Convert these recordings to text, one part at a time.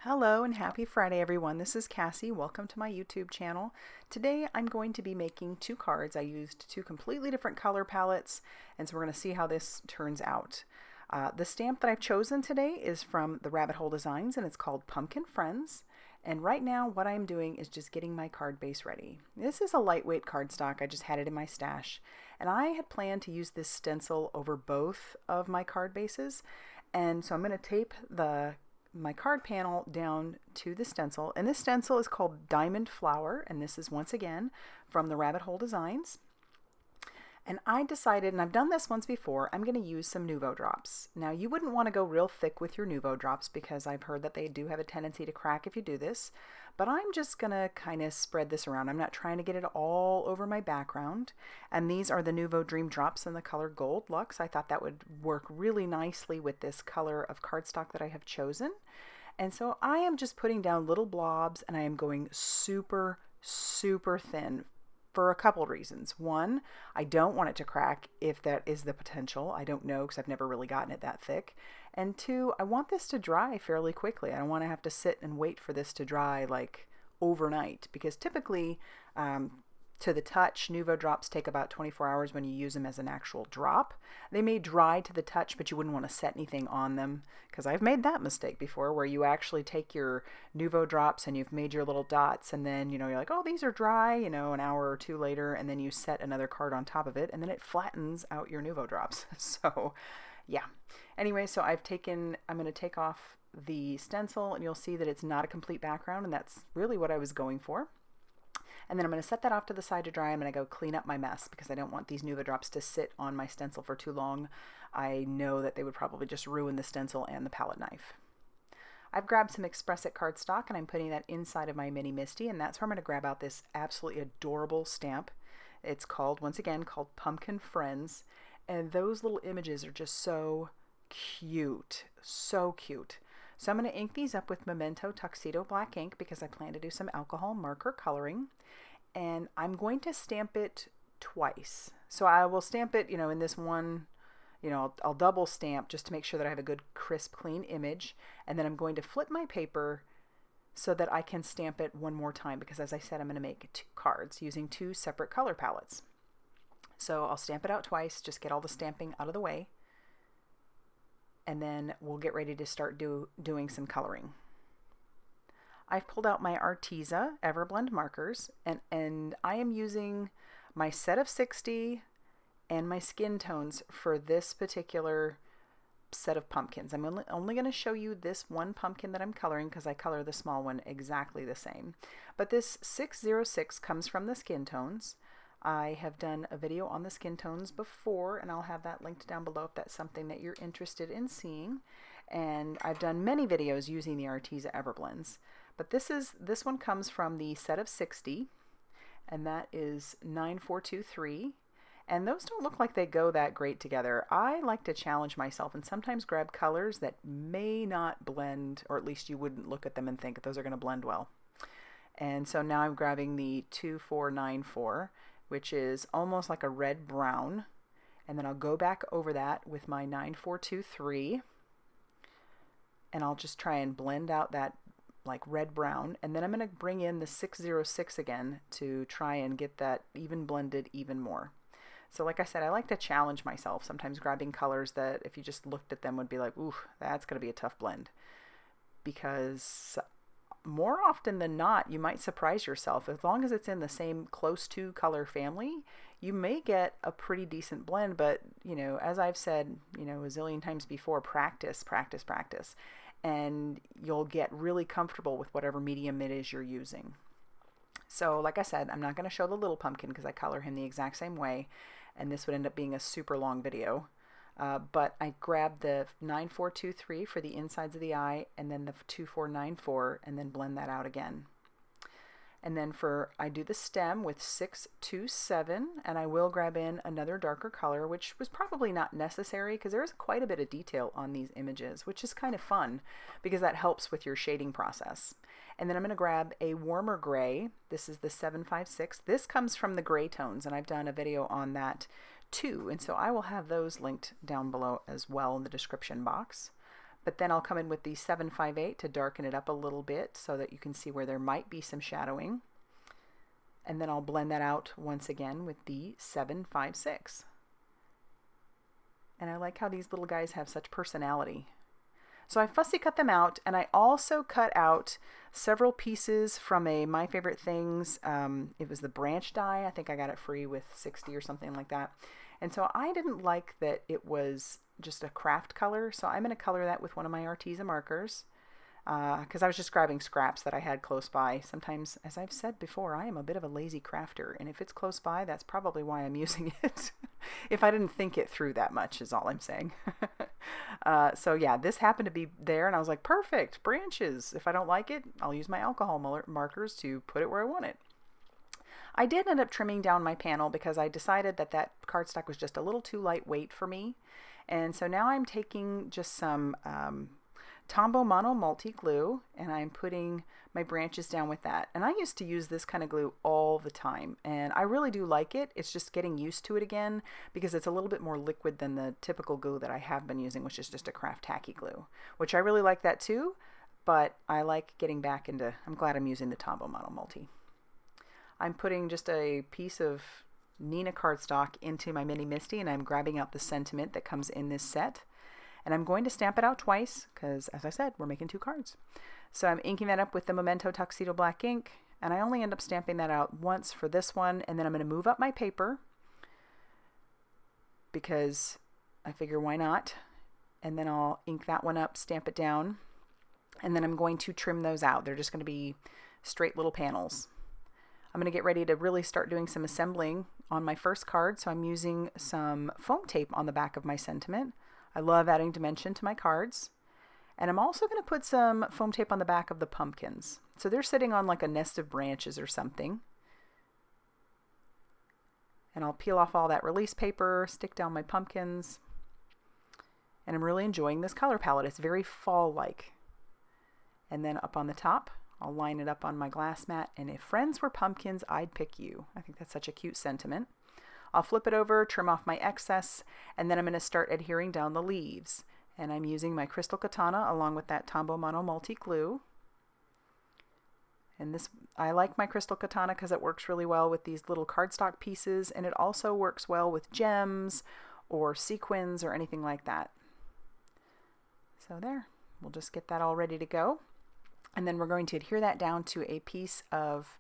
Hello and happy Friday everyone. This is Cassie. Welcome to my YouTube channel. Today I'm going to be making two cards. I used two completely different color palettes, and so we're going to see how this turns out. The stamp that I've chosen today is from the Rabbit Hole Designs, and it's called Pumpkin Friends. And right now what I'm doing is just getting my card base ready. This is a lightweight cardstock. I just had it in my stash, and I had planned to use this stencil over both of my card bases. And so I'm going to tape my card panel down to the stencil, and this stencil is called Diamond Flower, and this is once again from the Rabbit Hole Designs. And I decided, and I've done this once before, I'm going to use some Nuvo drops. Now you wouldn't want to go real thick with your Nuvo drops because I've heard that they do have a tendency to crack if you do this, but I'm just going to kind of spread this around. I'm not trying to get it all over my background. And these are the Nuvo Dream Drops in the color Gold Luxe. I thought that would work really nicely with this color of cardstock that I have chosen. And so I am just putting down little blobs, and I am going super, super thin for a couple of reasons. One, I don't want it to crack if that is the potential. I don't know because I've never really gotten it that thick. And two, I want this to dry fairly quickly. I don't want to have to sit and wait for this to dry like overnight, because typically to the touch, Nuvo drops take about 24 hours when you use them as an actual drop. They may dry to the touch, but you wouldn't want to set anything on them, because I've made that mistake before where you actually take your Nuvo drops and you've made your little dots, and then you're like, oh, these are dry, an hour or two later, and then you set another card on top of it, and then it flattens out your Nuvo drops. So yeah. Anyway, so I'm going to take off the stencil, and you'll see that it's not a complete background, and that's really what I was going for. And then I'm going to set that off to the side to dry. I'm going to go clean up my mess because I don't want these Nuvo drops to sit on my stencil for too long. I know that they would probably just ruin the stencil and the palette knife. I've grabbed some Express It cardstock, and I'm putting that inside of my Mini Misty, and that's where I'm going to grab out this absolutely adorable stamp. It's called, once again, called Pumpkin Friends, and those little images are just so cute, so cute. So I'm going to ink these up with Memento Tuxedo black ink because I plan to do some alcohol marker coloring, and I'm going to stamp it twice. So I will stamp it, in this one, I'll double stamp just to make sure that I have a good crisp clean image, and then I'm going to flip my paper so that I can stamp it one more time because, as I said, I'm going to make two cards using two separate color palettes. So I'll stamp it out twice, just get all the stamping out of the way, and then we'll get ready to start doing some coloring. I've pulled out my ARTEZA EverBlend markers, and I am using my set of 60 and my skin tones for this particular set of pumpkins. I'm only going to show you this one pumpkin that I'm coloring because I color the small one exactly the same. But this 606 comes from the skin tones. I have done a video on the skin tones before, and I'll have that linked down below if that's something that you're interested in seeing. And I've done many videos using the ARTEZA EverBlends. But this one comes from the set of 60, and that is 9423. And those don't look like they go that great together. I like to challenge myself and sometimes grab colors that may not blend, or at least you wouldn't look at them and think those are going to blend well. And so now I'm grabbing the 2494, which is almost like a red brown, and then I'll go back over that with my 9423, and I'll just try and blend out that like red brown, and then I'm going to bring in the 606 again to try and get that even blended even more. So like I said, I like to challenge myself, sometimes grabbing colors that if you just looked at them would be like, ooh, that's going to be a tough blend, because more often than not, you might surprise yourself. As long as it's in the same close to color family, you may get a pretty decent blend. But, as I've said, a zillion times before, practice, practice, practice. And you'll get really comfortable with whatever medium it is you're using. So, like I said, I'm not going to show the little pumpkin because I color him the exact same way, and this would end up being a super long video. But I grabbed the 9423 for the insides of the eye, and then the 2494, and then blend that out again. And then I do the stem with 627, and I will grab in another darker color, which was probably not necessary because there is quite a bit of detail on these images, which is kind of fun because that helps with your shading process. And then I'm going to grab a warmer gray. This is the 756. This comes from the gray tones, and I've done a video on that too, and so I will have those linked down below as well in the description box. but then I'll come in with the 758 to darken it up a little bit so that you can see where there might be some shadowing. And then I'll blend that out once again with the 756. And I like how these little guys have such personality. So I fussy cut them out, and I also cut out several pieces from a My Favorite Things. It was the branch die. I think I got it free with 60 or something like that. And so I didn't like that it was just a craft color, so I'm going to color that with one of my ARTEZA markers because I was just grabbing scraps that I had close by. Sometimes, as I've said before, I am a bit of a lazy crafter, and if it's close by, that's probably why I'm using it. If I didn't think it through that much is all I'm saying. So yeah, this happened to be there, and I was like, perfect, branches. If I don't like it, I'll use my alcohol markers to put it where I want it. I did end up trimming down my panel because I decided that that cardstock was just a little too lightweight for me. And so now I'm taking just some Tombow Mono Multi glue, and I'm putting my branches down with that. And I used to use this kind of glue all the time, and I really do like it. It's just getting used to it again because it's a little bit more liquid than the typical glue that I have been using, which is just a craft tacky glue, which I really like that too. But I like getting back into, I'm glad I'm using the Tombow Mono Multi. I'm putting just a piece of Nina cardstock into my Mini Misty, and I'm grabbing out the sentiment that comes in this set. And I'm going to stamp it out twice because, as I said, we're making 2 cards. So I'm inking that up with the Memento Tuxedo black ink, and I only end up stamping that out once for this one, and then I'm going to move up my paper because I figure why not. And then I'll ink that one up, stamp it down, and then I'm going to trim those out. They're just going to be straight little panels. I'm going to get ready to really start doing some assembling on my first card, so I'm using some foam tape on the back of my sentiment. I love adding dimension to my cards. And I'm also going to put some foam tape on the back of the pumpkins. So they're sitting on like a nest of branches or something. And I'll peel off all that release paper, stick down my pumpkins. And I'm really enjoying this color palette. It's very fall-like. And then up on the top, I'll line it up on my glass mat. And if friends were pumpkins, I'd pick you. I think that's such a cute sentiment. I'll flip it over, trim off my excess, and then I'm going to start adhering down the leaves. And I'm using my Crystal Katana along with that Tombow Mono Multi glue. And this, I like my Crystal Katana because it works really well with these little cardstock pieces, and it also works well with gems or sequins or anything like that. So there, we'll just get that all ready to go. And then we're going to adhere that down to a piece of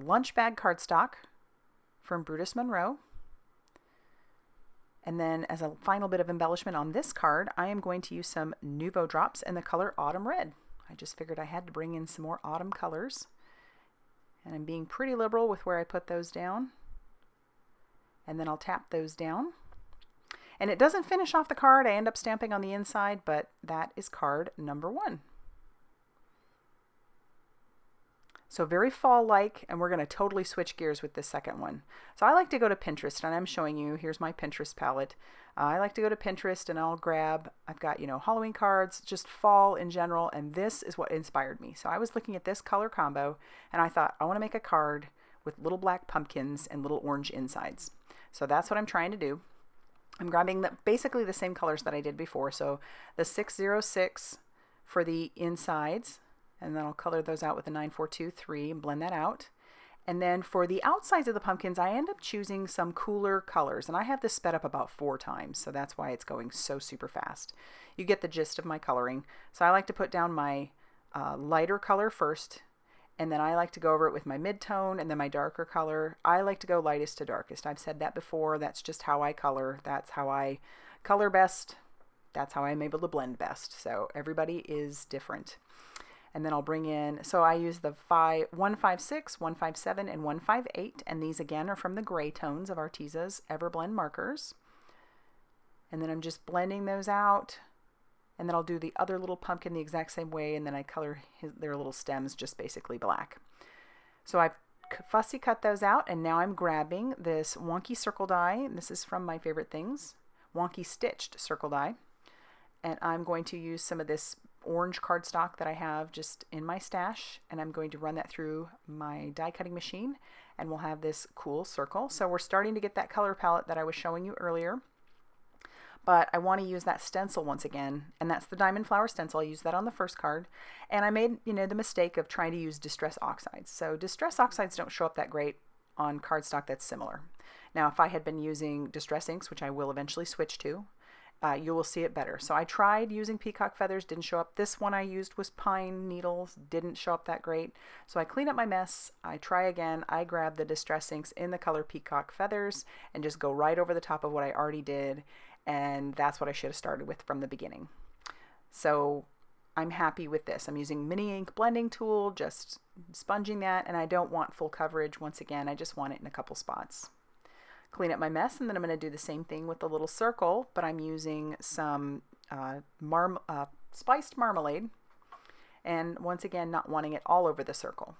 lunch bag cardstock from Brutus Monroe. And then as a final bit of embellishment on this card, I am going to use some Nuvo drops in the color Autumn Red. I just figured I had to bring in some more autumn colors. And I'm being pretty liberal with where I put those down. And then I'll tap those down. And it doesn't finish off the card. I end up stamping on the inside, but that is card number 1. So very fall-like, and we're going to totally switch gears with this second one. So I like to go to Pinterest, and I'm showing you, here's my Pinterest palette. I like to go to Pinterest, and I'll grab, I've got, you know, Halloween cards, just fall in general, and this is what inspired me. So I was looking at this color combo, and I thought, I want to make a card with little black pumpkins and little orange insides. So that's what I'm trying to do. I'm grabbing basically the same colors that I did before. So the 606 for the insides, and then I'll color those out with the 9423 and blend that out. And then for the outsides of the pumpkins, I end up choosing some cooler colors. And I have this sped up about 4 times, so that's why it's going so super fast. You get the gist of my coloring. So I like to put down my lighter color first, and then I like to go over it with my mid-tone and then my darker color. I like to go lightest to darkest. I've said that before. That's just how I color. That's how I color best. That's how I'm able to blend best. So everybody is different. And then I'll bring in, so I use the 156, 157, and 158, and these again are from the gray tones of ARTEZA's EverBlend markers. And then I'm just blending those out, and then I'll do the other little pumpkin the exact same way, and then I color their little stems just basically black. So I've fussy cut those out, and now I'm grabbing this wonky circle die, and this is from My Favorite Things, wonky stitched circle die, and I'm going to use some of this orange cardstock that I have just in my stash, and I'm going to run that through my die cutting machine, and we'll have this cool circle. So we're starting to get that color palette that I was showing you earlier. but I want to use that stencil once again, and that's the Diamond Flower stencil. I used that on the first card, and I made, you know, the mistake of trying to use Distress Oxides. So Distress Oxides don't show up that great on cardstock that's similar. Now, if I had been using Distress Inks, which I will eventually switch to, you will see it better. So I tried using peacock feathers, didn't show up. This one I used was pine needles, didn't show up that great. So I clean up my mess, I try again, I grab the Distress Inks in the color peacock feathers and just go right over the top of what I already did, and that's what I should have started with from the beginning. So I'm happy with this. I'm using mini ink blending tool, just sponging that, and I don't want full coverage. Once again, I just want it in a couple spots. Clean up my mess, and then I'm going to do the same thing with the little circle, but I'm using some spiced marmalade, and once again, not wanting it all over the circle.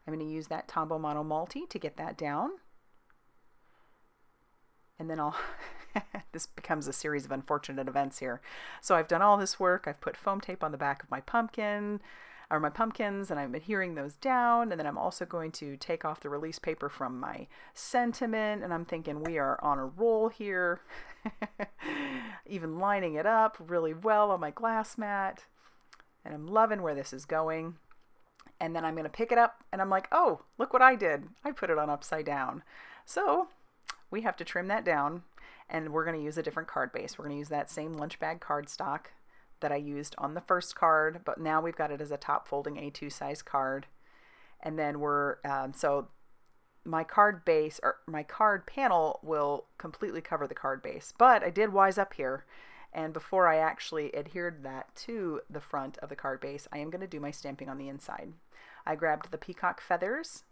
I'm going to use that Tombow Mono Multi to get that down, and then I'll this becomes a series of unfortunate events here. So I've done all this work, I've put foam tape on the back of my pumpkins, and I'm adhering those down, and then I'm also going to take off the release paper from my sentiment, and I'm thinking we are on a roll here. Even lining it up really well on my glass mat, and I'm loving where this is going. And then I'm going to pick it up, and I'm like, oh, look what I did. I put it on upside down. So we have to trim that down, and we're going to use a different card base. We're going to use that same lunch bag cardstock that I used on the first card, but now we've got it as a top folding A2 size card. And then we're, so my card base, or my card panel, will completely cover the card base, but I did wise up here. And before I actually adhered that to the front of the card base, I am going to do my stamping on the inside. I grabbed the peacock feathers.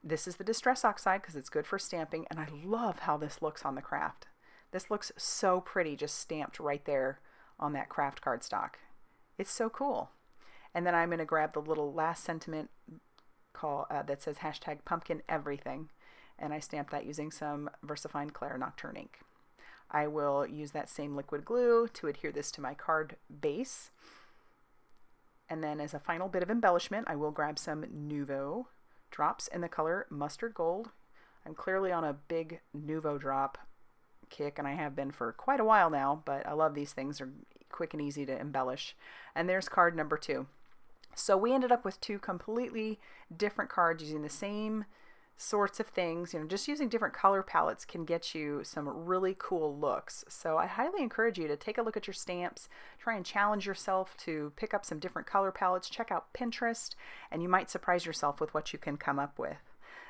This is the Distress Oxide because it's good for stamping, and I love how this looks on the craft. This looks so pretty, just stamped right there on that craft cardstock. It's so cool. And then I'm going to grab the little last sentiment that says hashtag pumpkin everything, and I stamp that using some VersaFine Clair Nocturne ink. I will use that same liquid glue to adhere this to my card base. And then as a final bit of embellishment, I will grab some Nuvo drops in the color Mustard Gold. I'm clearly on a big Nuvo drop kick, and I have been for quite a while now, but I love these things. They're quick and easy to embellish. And there's card number 2. So we ended up with 2 completely different cards using the same sorts of things. You know, just using different color palettes can get you some really cool looks. So I highly encourage you to take a look at your stamps, try and challenge yourself to pick up some different color palettes, check out Pinterest, and you might surprise yourself with what you can come up with.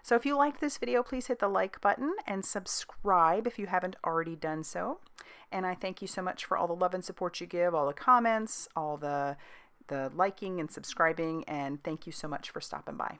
So if you liked this video, please hit the like button and subscribe if you haven't already done so. And I thank you so much for all the love and support you give, all the comments, all the liking and subscribing, and thank you so much for stopping by.